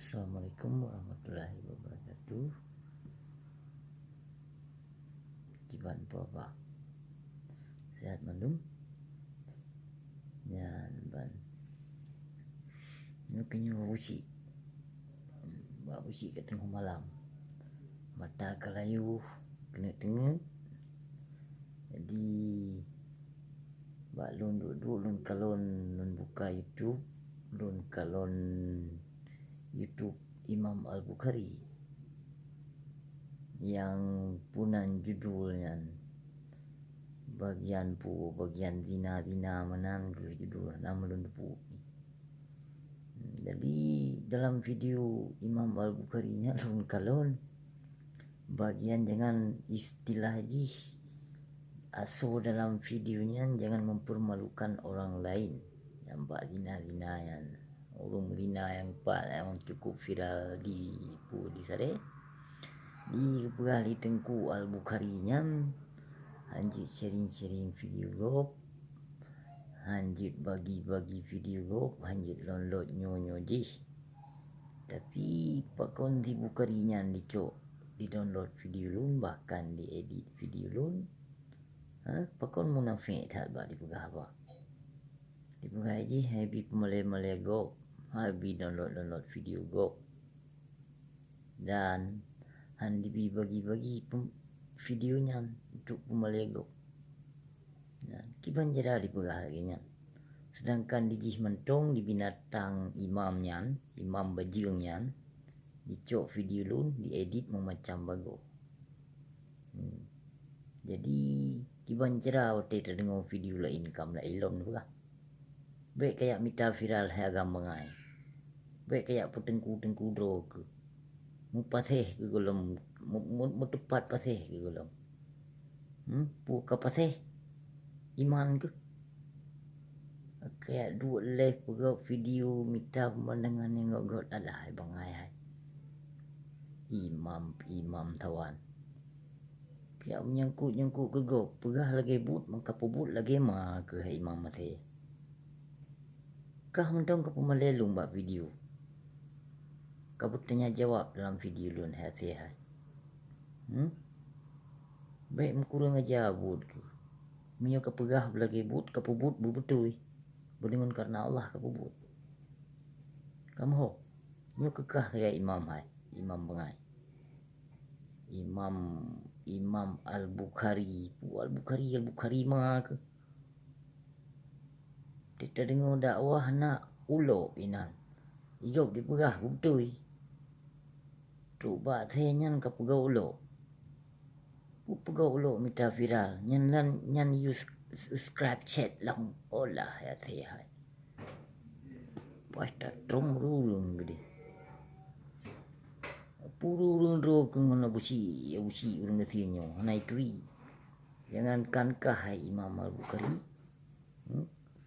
Assalamualaikum warahmatullahi wabarakatuh. Kiban Bapak sehat mandum yan ban nu kenyu babusi ke tengah malam mata kalayu kena tengah jadi bak lun duduk lun kalon lun buka YouTube lun kalon YouTube Imam Al-Bukhari yang punan judulnya bagian zina menan ke judul nama lun pu. Jadi dalam video Imam Al-Bukhari nya lun kalon bagian jangan istilah ji aso dalam videonya jangan mempermalukan orang lain yang bak zina yang orang zina yang cukup viral di sare di Bukhari Tengku Al-Bukhari nya hanjit sharing video gop hanjit bagi video gop hanjit download nyo ji tapi pakon di Bukhari nya di download video lun bahkan di edit video lun pakon munafik tak bak di Bukhari di Bukhari ji habi pemale gop habi download video gop dan handi bagi videonya untuk pemalego. Kiban jera di pegahnya. Sedangkan di jih mentong di binatang imamnya, imam bajingnya, dicok video lun diedit memacam bago. Jadi kiban jera waktu terdengar video la income la ilom tu lah. Baik kayak mita viral agam mengai. Baik kayak petengku dro ke. Mu pasih ke golong mu tepat pasih ke golong. Buka pasih iman ke. Kayak dua live pegau video mita pemandangan yang gogot alah bangai. Imam tawan. Kayak menyangkut ke go pegah lagi but maka pebut lagi ma ke imam masih. Kah mentong ke pemalelung bak video. Kau tanya jawab dalam video lun hati-hati. Baik kurang aja but ke. Menyo ke pegah lagi but ke pebut betul. Berdingun karena Allah ke pebut. Kamu ho. Nyo kekah saya imam imam bengai. Imam Al-Bukhari mah ke. Kita dengar dakwah nak ulo pinan. Igau di pegah betul. Coba saya ke pegau ulo. Pegau ulo mita viral. Nyan use subscribe chat lang. Olah ya saya. Pasta trong rulung gede. Pururun ro kengana busi urang ngasihnya. Hanai tui. Jangankankah Imam Al-Bukhari?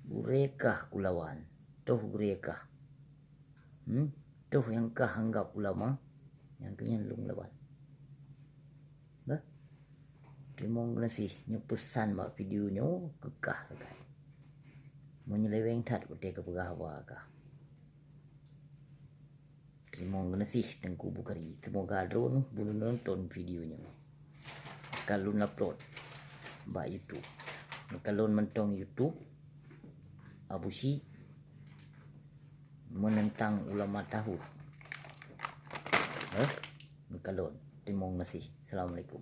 Burekah kulawan. Toh burekah. Toh yang kah anggap ulama yang kenyalung lawan. Bah. Terima kasih nyo pesan bak video nyo kekah sekali. Menyeleweng tat ketika pegawa kah. Terima kasih Tengku Bukhari. Semoga drone boleh nonton videonya. Kalau upload bak YouTube. Kalau mentong YouTube abusi menentang ulama tahu. Kalon. Terima kasih. Assalamualaikum.